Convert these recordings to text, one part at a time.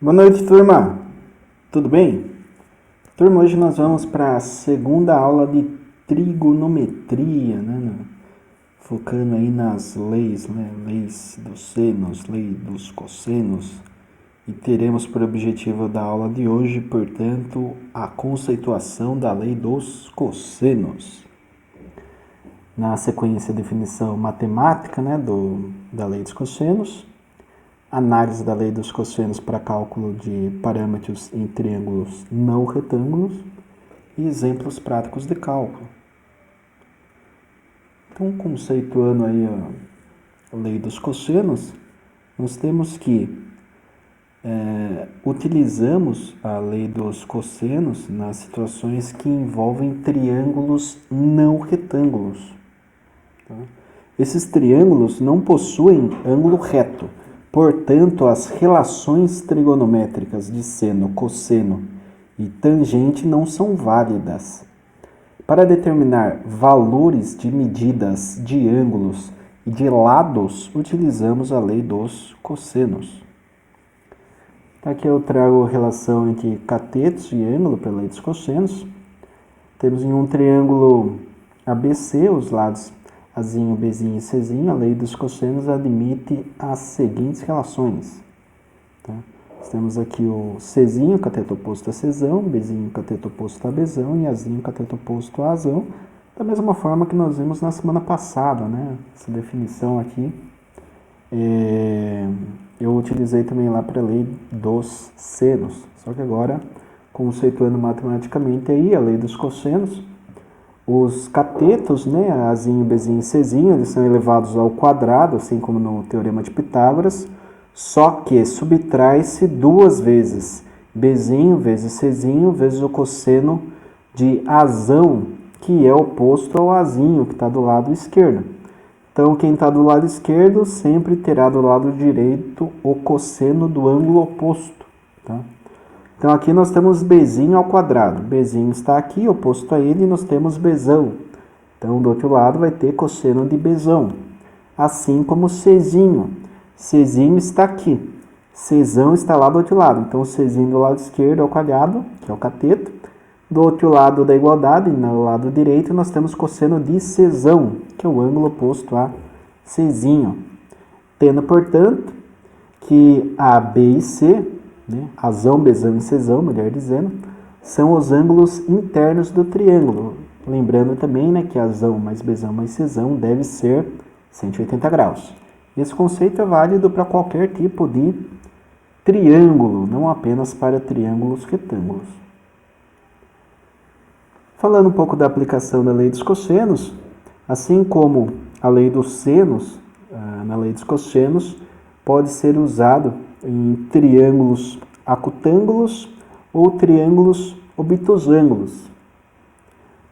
Boa noite, turma. Tudo bem? Turma, hoje nós vamos para a segunda aula de trigonometria, né? Focando aí nas leis, né? Leis dos senos, lei dos cossenos. E teremos por objetivo da aula de hoje, portanto, a conceituação da lei dos cossenos. Na sequência, a definição matemática, né? Da lei dos cossenos. Análise da lei dos cossenos para cálculo de parâmetros em triângulos não retângulos e exemplos práticos de cálculo. Então, conceituando aí a lei dos cossenos, nós temos que utilizamos a lei dos cossenos nas situações que envolvem triângulos não retângulos. Tá? Esses triângulos não possuem ângulo reto. Portanto, as relações trigonométricas de seno, cosseno e tangente não são válidas. Para determinar valores de medidas de ângulos e de lados, utilizamos a lei dos cossenos. Aqui eu trago a relação entre catetos e ângulo para a lei dos cossenos. Temos em um triângulo ABC, os lados Azinho, Bzinho e Czinho, a lei dos cossenos admite as seguintes relações. Tá? Nós temos aqui o Czinho, cateto oposto a Czão, Bzinho, cateto oposto a Bzão e Azinho, cateto oposto a Azão, da mesma forma que nós vimos na semana passada, né? Essa definição aqui eu utilizei também lá para a lei dos senos, só que agora, conceituando matematicamente aí a lei dos cossenos, os catetos, né, Azinho, Bzinho e Czinho, eles são elevados ao quadrado, assim como no Teorema de Pitágoras, só que subtrai-se duas vezes Bzinho vezes Czinho vezes o cosseno de Azão, que é oposto ao Azinho, que está do lado esquerdo. Então, quem está do lado esquerdo sempre terá do lado direito o cosseno do ângulo oposto. Tá? Então, aqui nós temos Bzinho ao quadrado. Bzinho está aqui, oposto a ele, e nós temos Bzão. Então, do outro lado vai ter cosseno de Bzão. Assim como Czinho. Czinho está aqui. Czão está lá do outro lado. Então, o Czinho do lado esquerdo é o quadrado, que é o cateto. Do outro lado da igualdade, no lado direito, nós temos cosseno de Czão, que é o ângulo oposto a Czinho. Tendo, portanto, que A, B e C, né, Azão, Bzão e Czão, melhor dizendo, são os ângulos internos do triângulo. Lembrando também, né, que Azão mais Bzão mais Czão deve ser 180 graus. Esse conceito é válido para qualquer tipo de triângulo, não apenas para triângulos retângulos. Falando um pouco da aplicação da lei dos cossenos, assim como a lei dos senos, na lei dos cossenos, pode ser usado em triângulos acutângulos ou triângulos obtusângulos.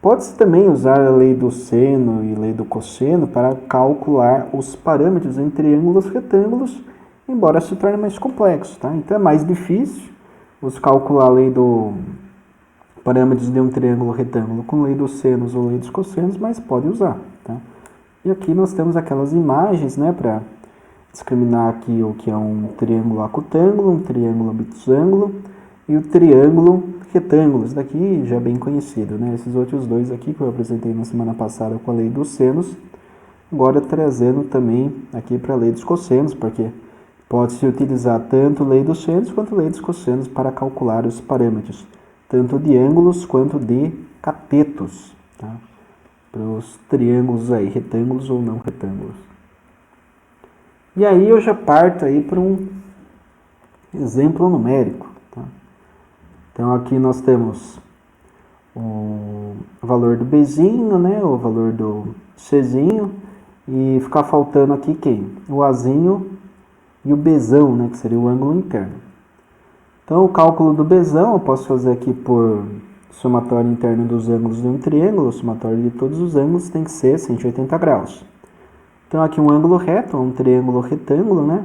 Pode-se também usar a lei do seno e lei do cosseno para calcular os parâmetros em triângulos retângulos, embora se torne mais complexo. Tá? Então é mais difícil você calcular a lei do parâmetros de um triângulo retângulo com lei dos senos ou lei dos cossenos, mas pode usar. Tá? E aqui nós temos aquelas imagens, né, para discriminar aqui o que é um triângulo acutângulo, um triângulo obtusângulo e o triângulo retângulo. Isso daqui já é bem conhecido, né? Esses outros dois aqui que eu apresentei na semana passada com a lei dos senos, agora trazendo também aqui para a lei dos cossenos, porque pode-se utilizar tanto a lei dos senos quanto a lei dos cossenos para calcular os parâmetros, tanto de ângulos quanto de catetos, tá? Para os triângulos aí, retângulos ou não retângulos. E aí eu já parto aí para um exemplo numérico. Tá? Então aqui nós temos o valor do Bzinho, né? O valor do Czinho, e ficar faltando aqui quem? O Azinho e o Bzão, né? Que seria o ângulo interno. Então o cálculo do Bzão eu posso fazer aqui por somatório interno dos ângulos de um triângulo, o somatório de todos os ângulos tem que ser 180 graus. Então, aqui um ângulo reto, um triângulo retângulo, né?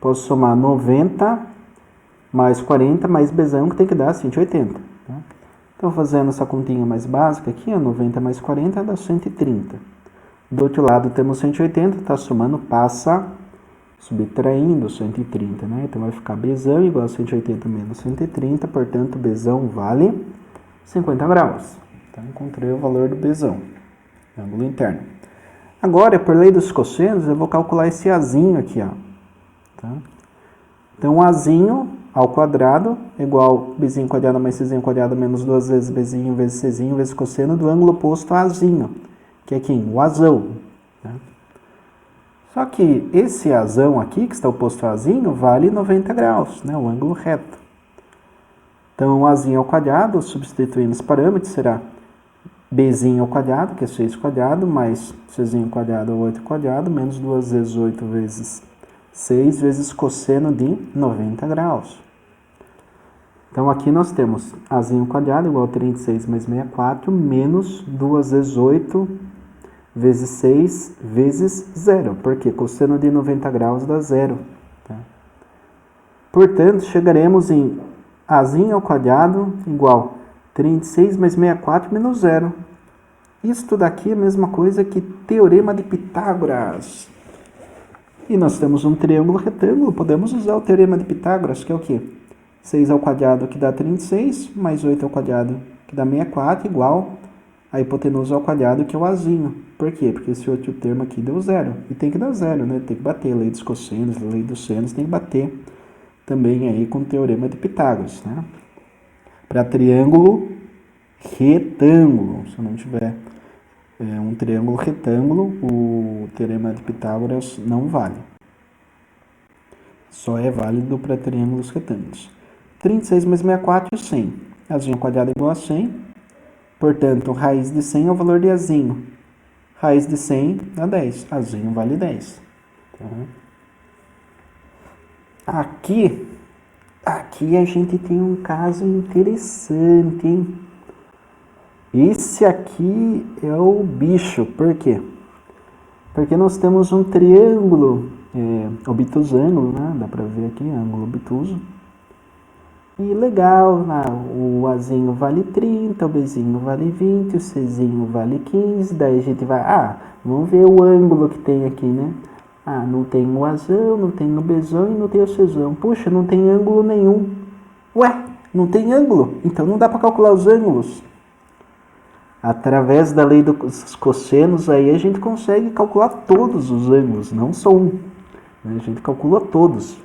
Posso somar 90 mais 40 mais Bzão, que tem que dar 180. Tá? Então, fazendo essa continha mais básica aqui, 90 mais 40 dá 130. Do outro lado temos 180, está somando, passa subtraindo 130, né? Então vai ficar Bzão igual a 180 menos 130, portanto, Bzão vale 50 graus. Então, encontrei o valor do Bzão, ângulo interno. Agora, por lei dos cossenos, eu vou calcular esse Azinho aqui, ó. Tá? Então, Azinho ao quadrado é igual Bzinho quadrado mais Czinho quadrado menos 2 vezes Bzinho vezes Czinho vezes cosseno do ângulo oposto a Azinho, que é quem? O Azão. Tá? Só que esse Azão aqui, que está oposto a Azinho, vale 90 graus, né? O ângulo reto. Então, o Azinho ao quadrado, substituindo os parâmetros, será Bzinho ao quadrado, que é 6 quadrado, mais Czinho quadrado, 8 quadrado, menos 2 vezes 8 vezes 6 vezes cosseno de 90 graus. Então, aqui nós temos Azinho quadrado igual a 36 mais 64, menos 2 vezes 8 vezes 6 vezes 0. Por quê? Cosseno de 90 graus dá 0. Tá? Portanto, chegaremos em Azinho ao quadrado igual a 36 mais 64 menos 0. Isto daqui é a mesma coisa que Teorema de Pitágoras. E nós temos um triângulo retângulo, podemos usar o Teorema de Pitágoras, que é o quê? 6 ao quadrado que dá 36, mais 8 ao quadrado que dá 64, igual a hipotenusa ao quadrado, que é o Azinho. Por quê? Porque esse outro termo aqui deu 0. E tem que dar 0, né? Tem que bater. A lei dos cossenos, a lei dos senos, tem que bater também aí com o Teorema de Pitágoras, né? Para triângulo retângulo, se não tiver um triângulo retângulo, o Teorema de Pitágoras não vale. Só é válido para triângulos retângulos. 36 mais 64, 100. Azinho ao quadrado é igual a 100. Portanto, raiz de 100 é o valor de Azinho. Raiz de 100 dá 10. Azinho vale 10. Tá? Aqui a gente tem um caso interessante, hein? Esse aqui é o bicho. Por quê? Porque nós temos um triângulo obtusângulo, né? Dá pra ver aqui, ângulo obtuso. E legal, né? O Azinho vale 30, o Bzinho vale 20, o Czinho vale 15. Daí a gente vai, vamos ver o ângulo que tem aqui, né? Não tem o Azão, não tem o Bzão e não tem o Czão. Puxa, não tem ângulo nenhum. Ué, não tem ângulo? Então não dá para calcular os ângulos. Através da lei dos cossenos, aí a gente consegue calcular todos os ângulos, não só um. A gente calcula todos.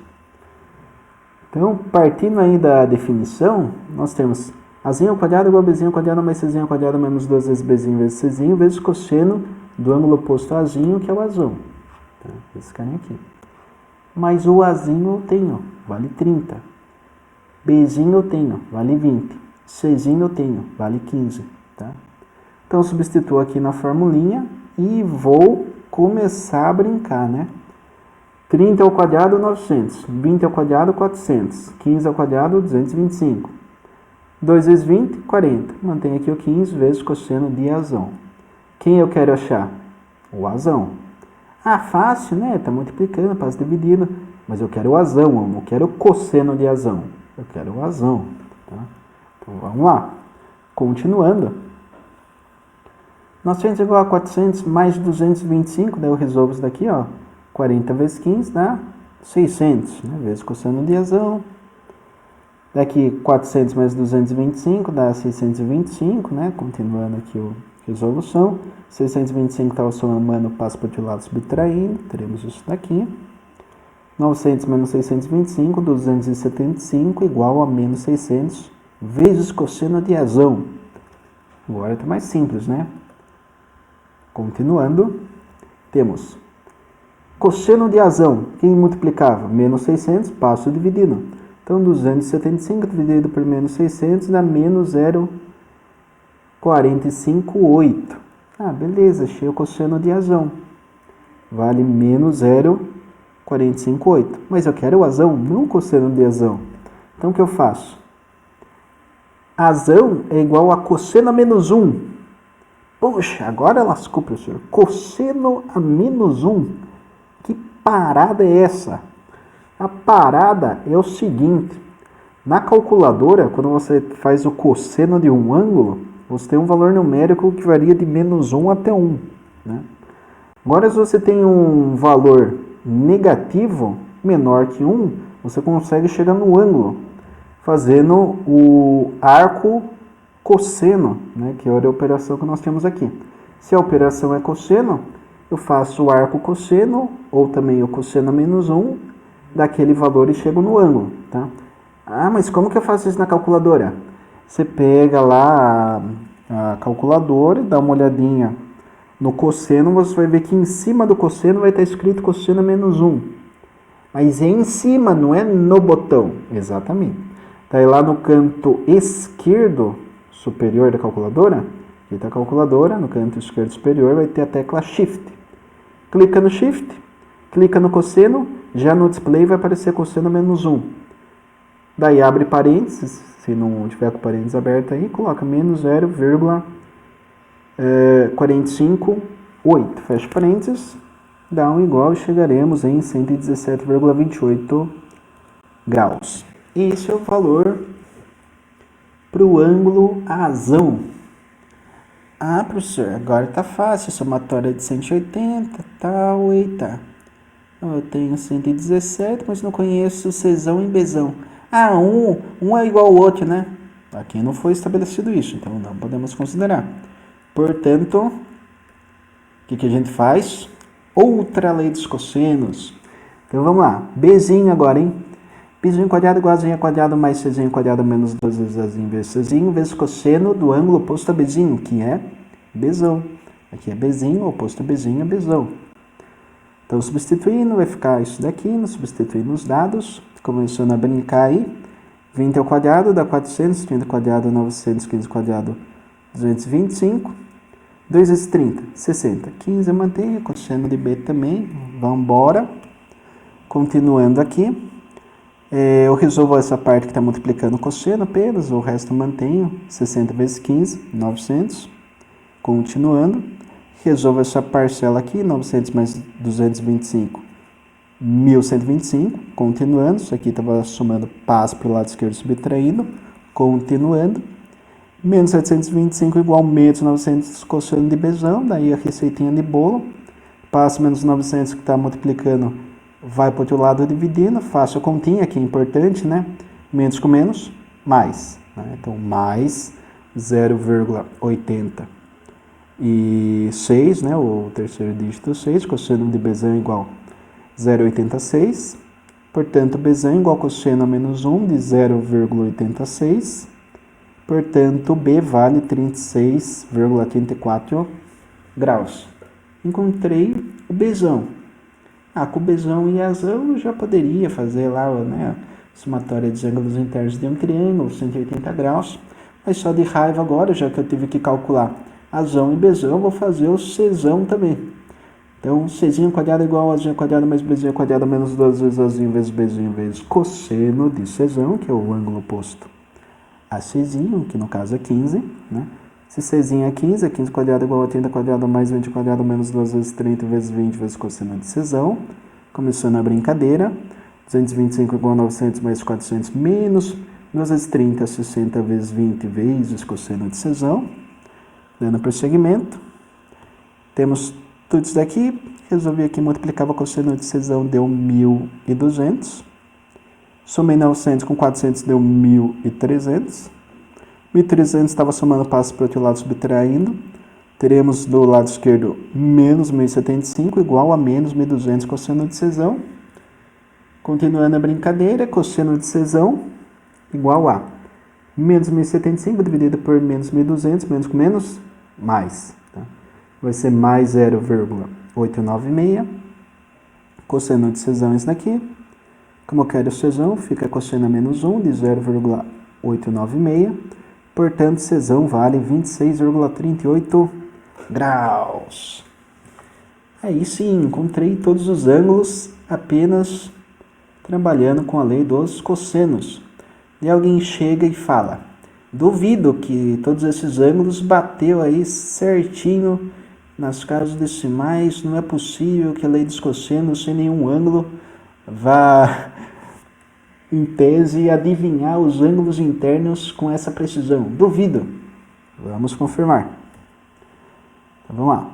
Então, partindo aí da definição, nós temos Azinho ao quadrado igual a Bzinho ao quadrado mais Czinho ao quadrado menos 2 vezes Bzinho vezes Czinho vezes cosseno do ângulo oposto a Azinho, que é o Azão. Tá? Esse carinha aqui. Mas o Azinho eu tenho, vale 30. Bzinho eu tenho, vale 20. Czinho eu tenho, vale 15. Tá? Então, substituo aqui na formulinha e vou começar a brincar, né? 30 ao quadrado, 900. 20 ao quadrado, 400. 15 ao quadrado, 225. 2 vezes 20, 40. Mantém aqui o 15 vezes cosseno de Azão. Quem eu quero achar? O Azão. Fácil, né? Está multiplicando, passa dividindo. Mas eu quero o Azão, eu não quero o cosseno de Azão. Eu quero o Azão. Tá? Então, vamos lá. Continuando. 900 igual a 400 mais 225, daí eu resolvo isso daqui, ó. 40 vezes 15 dá 600, né? Vezes cosseno de Azão. Daqui 400 mais 225 dá 625, né? Continuando aqui a resolução. 625 estava somando, passa para o outro lado subtraindo, teremos isso daqui. 900 menos 625, 275 igual a menos 600 vezes cosseno de Azão. Agora está mais simples, né? Continuando, temos cosseno de Azão. Quem multiplicava? Menos 600, passo dividindo. Então, 275 dividido por menos 600 dá menos 0,458. Beleza, achei o cosseno de Azão. Vale menos 0,458. Mas eu quero o Azão, não o cosseno de Azão. Então, o que eu faço? Azão é igual a cosseno a menos 1. Poxa, agora lascou, professor. Cosseno a menos 1. Que parada é essa? A parada é o seguinte. Na calculadora, quando você faz o cosseno de um ângulo, você tem um valor numérico que varia de menos 1 até 1. Né? Agora, se você tem um valor negativo menor que 1, você consegue chegar no ângulo, fazendo o arco cosseno, né, que é a operação que nós temos aqui. Se a operação é cosseno, eu faço o arco cosseno, ou também o cosseno menos 1, daquele valor e chego no ângulo. Tá? Ah, mas como que eu faço isso na calculadora? Você pega lá a calculadora, dá uma olhadinha no cosseno, você vai ver que em cima do cosseno vai estar escrito cosseno menos 1. Mas é em cima, não é no botão. Exatamente. Daí lá no canto esquerdo superior da calculadora, aqui está a calculadora, no canto esquerdo superior vai ter a tecla Shift. Clica no Shift, clica no cosseno, já no display vai aparecer cosseno menos 1. Daí abre parênteses, se não tiver com parênteses aberto aí, coloca menos 0,458. Fecha parênteses, dá um igual e chegaremos em 117,28 graus. Esse é o valor para o ângulo azão. Ah, professor, agora tá fácil, somatória de 180, tal, eita. Eu tenho 117, mas não conheço Czão e Bzão. Ah, um é igual ao outro, né? Aqui não foi estabelecido isso, então não podemos considerar. Portanto, o que a gente faz? Outra lei dos cossenos. Então vamos lá, Bzinho agora, hein? Bzinho quadrado igual a Zinho quadrado mais Czinho quadrado menos 2 vezes Azinho vezes Czinho vezes cosseno do ângulo oposto a Bzinho, que é Bzão. Aqui é Bzinho, oposto a Bzinho é Bzão. Então, substituindo, vai ficar isso daqui, substituindo os dados, começando a brincar aí. 20 ao quadrado dá 400, 30 ao quadrado 900, 15 ao quadrado 225. 2 vezes 30, 60. 15 eu mantenho, cosseno de B também, vamos embora. Continuando aqui, eu resolvo essa parte que está multiplicando o cosseno apenas, o resto eu mantenho. 60 vezes 15, 900. Continuando. Resolvo essa parcela aqui, 900 mais 225, 1125. Continuando, isso aqui estava somando, passa para o lado esquerdo subtraindo. Continuando. Menos 725 igual menos 900 cosseno de Bzão, daí a receitinha de bolo. Passa menos 900 que está multiplicando, vai para o outro lado dividindo. Faço a continha, que é importante, né? Menos com menos, mais. Né? Então, mais 0,86, né? O terceiro dígito 6, cosseno de Bzão igual 0,86. Portanto, Bzão igual cosseno a menos 1 de 0,86. Portanto, B vale 36,34 graus. Encontrei o Bzão. Com o Bzão e Azão eu já poderia fazer lá, né, somatória dos ângulos internos de um triângulo, 180 graus. Mas só de raiva agora, já que eu tive que calcular Azão e Bzão, eu vou fazer o Czão também. Então, Czinho quadrado igual a Azinho quadrado mais Bzinho quadrado menos 2 vezes Azinho vezes Bzinho vezes cosseno de Czão, que é o ângulo oposto a Czinho, que no caso é 15, né? Se Czinho é 15 quadrado igual a 30 quadrado mais 20 quadrado menos 2 vezes 30 vezes 20 vezes cosseno de Czão. Começando a brincadeira. 225 igual a 900 mais 400 menos 2 vezes 30, 60 vezes 20 vezes cosseno de Czão. Dando prosseguimento. Temos tudo isso daqui. Resolvi aqui multiplicar o cosseno de Czão, deu 1.200. Somei 900 com 400, deu 1.300. 1.300 estava somando, passa para o outro lado, subtraindo. Teremos do lado esquerdo menos 1.075 igual a menos 1.200 cosseno de Czão. Continuando a brincadeira, cosseno de Czão igual a menos 1.075 dividido por menos 1.200, menos com menos, mais. Tá? Vai ser mais 0,896. Cosseno de Czão é isso daqui. Como eu quero o Czão, fica cosseno a menos 1 de 0,896. Portanto, Czão vale 26,38 graus. Aí sim, encontrei todos os ângulos apenas trabalhando com a lei dos cossenos. E alguém chega e fala: duvido que todos esses ângulos bateu aí certinho nas casas decimais. Não é possível que a lei dos cossenos, sem nenhum ângulo, vá, em tese, adivinhar os ângulos internos com essa precisão. Duvido. Vamos confirmar. Então, vamos lá.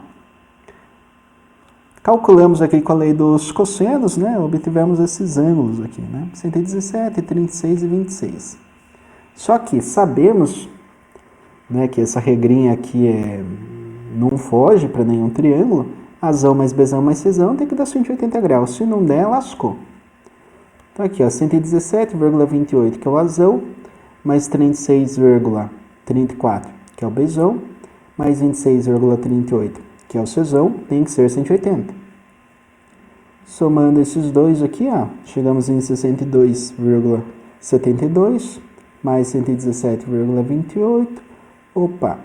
Calculamos aqui com a lei dos cossenos, né? Obtivemos esses ângulos aqui, né? 117, 36 e 26. Só que sabemos, né, que essa regrinha aqui não foge para nenhum triângulo. Azão mais Bzão mais Czão tem que dar 180 graus. Se não der, lascou. Então aqui, ó, 117,28, que é o azão, mais 36,34, que é o Bzão, mais 26,38, que é o Czão, tem que ser 180. Somando esses dois aqui, ó, chegamos em 62,72, mais 117,28, opa,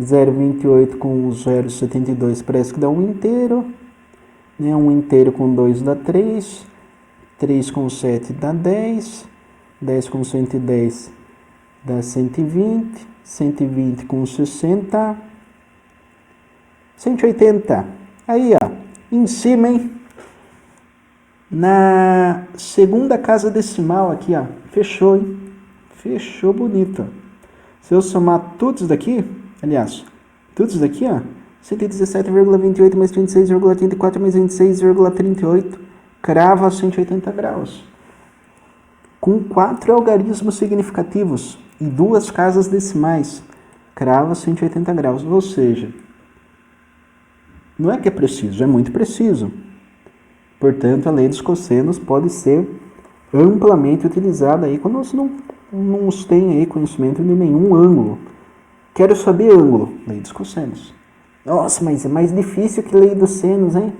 0,28 com 0,72 parece que dá um inteiro, né? Um inteiro com 2 dá 3, 3 com 7 dá 10, 10 com 110 dá 120, 120 com 60, 180. Aí, ó, em cima, hein? Na segunda casa decimal aqui, ó, fechou, hein? Fechou bonito. Se eu somar tudo isso daqui, aliás, tudo isso daqui, ó, 117,28 mais 26,84 mais 26,38, crava 180 graus. Com 4 algarismos significativos e 2 casas decimais, crava 180 graus. Ou seja, não é que é preciso, é muito preciso. Portanto, a lei dos cossenos pode ser amplamente utilizada aí quando você não tem aí conhecimento de nenhum ângulo. Quero saber ângulo, lei dos cossenos. Nossa, mas é mais difícil que lei dos senos, hein?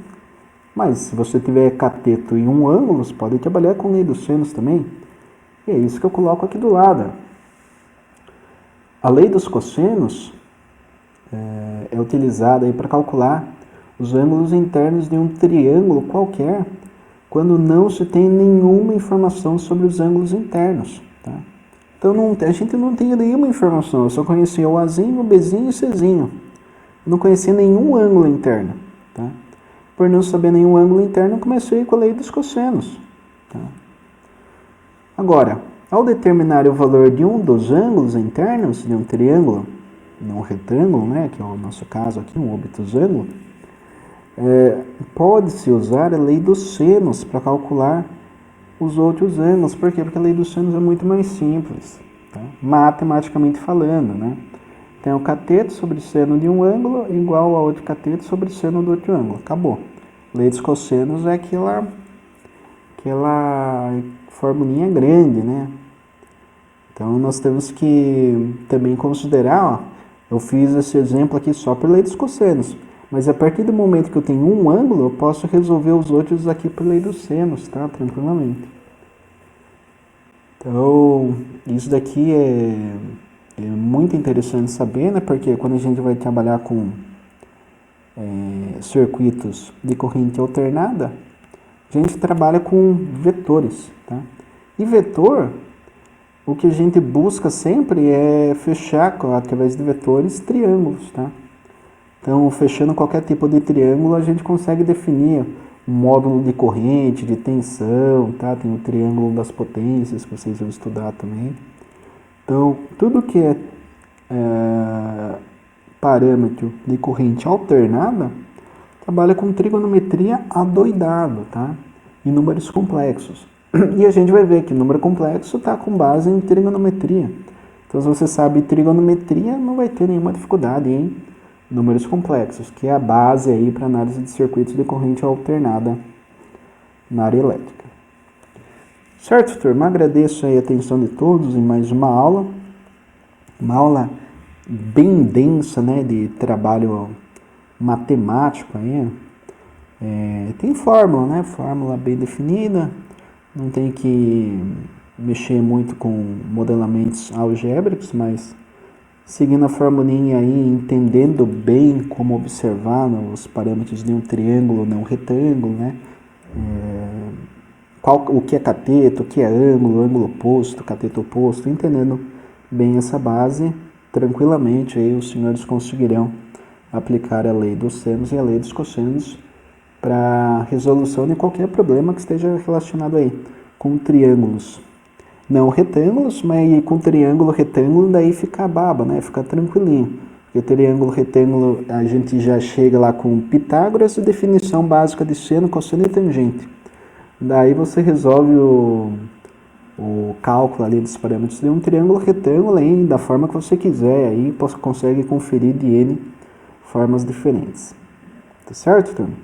Mas se você tiver cateto em um ângulo, você pode trabalhar com lei dos senos também. E é isso que eu coloco aqui do lado. A lei dos cossenos é utilizada aí para calcular os ângulos internos de um triângulo qualquer quando não se tem nenhuma informação sobre os ângulos internos, tá? Então a gente não tinha nenhuma informação, eu só conhecia o Azinho, o Bzinho e o Czinho. Não conhecia nenhum ângulo interno, tá? Por não saber nenhum ângulo interno, eu comecei com a lei dos cossenos, tá? Agora, ao determinar o valor de um dos ângulos internos de um triângulo, não retângulo, né, que é o nosso caso aqui, um obtusângulo, pode-se usar a lei dos senos para calcular os outros ângulos. Por quê? Porque a lei dos senos é muito mais simples, tá? Matematicamente falando, né? Tem o cateto sobre seno de um ângulo igual a outro cateto sobre seno do outro ângulo. Acabou. Lei dos cossenos é aquela formulinha grande, né? Então nós temos que também considerar, ó, eu fiz esse exemplo aqui só por lei dos cossenos, mas a partir do momento que eu tenho um ângulo, eu posso resolver os outros aqui por lei dos senos, tá? Tranquilamente. Então, isso daqui é muito interessante saber, né? Porque quando a gente vai trabalhar com circuitos de corrente alternada, a gente trabalha com vetores, tá? E vetor, o que a gente busca sempre é fechar, através de vetores, triângulos, tá? Então, fechando qualquer tipo de triângulo, a gente consegue definir um módulo de corrente, de tensão, tá? Tem o triângulo das potências, que vocês vão estudar também. Então, tudo que é parâmetro de corrente alternada, trabalha com trigonometria adoidado, tá? E números complexos. E a gente vai ver que número complexo está com base em trigonometria. Então, se você sabe trigonometria, não vai ter nenhuma dificuldade em números complexos, que é a base aí para análise de circuitos de corrente alternada na área elétrica. Certo, turma? Agradeço aí a atenção de todos em mais uma aula bem densa, né, de trabalho matemático aí. Tem fórmula, né? Fórmula bem definida, não tem que mexer muito com modelamentos algébricos, mas seguindo a formulinha aí, entendendo bem como observar os parâmetros de um triângulo, não retângulo, né? O que é cateto, o que é ângulo oposto, cateto oposto, entendendo bem essa base, tranquilamente aí os senhores conseguirão aplicar a lei dos senos e a lei dos cossenos para resolução de qualquer problema que esteja relacionado aí com triângulos. Não retângulos, mas com triângulo, retângulo, daí fica baba, né? Fica tranquilinho. porque triângulo, retângulo, a gente já chega lá com Pitágoras e definição básica de seno, cosseno e tangente. Daí você resolve o cálculo ali dos parâmetros de um triângulo retângulo aí, da forma que você quiser, aí você consegue conferir de N formas diferentes. Tá certo, turma?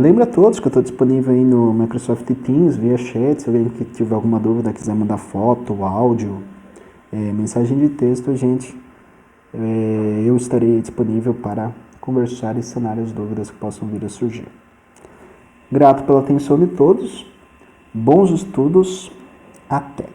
Lembra a todos que eu estou disponível aí no Microsoft Teams, via chat, se alguém que tiver alguma dúvida, quiser mandar foto, áudio, mensagem de texto, eu estarei disponível para conversar e sanar as dúvidas que possam vir a surgir. Grato pela atenção de todos, bons estudos, até!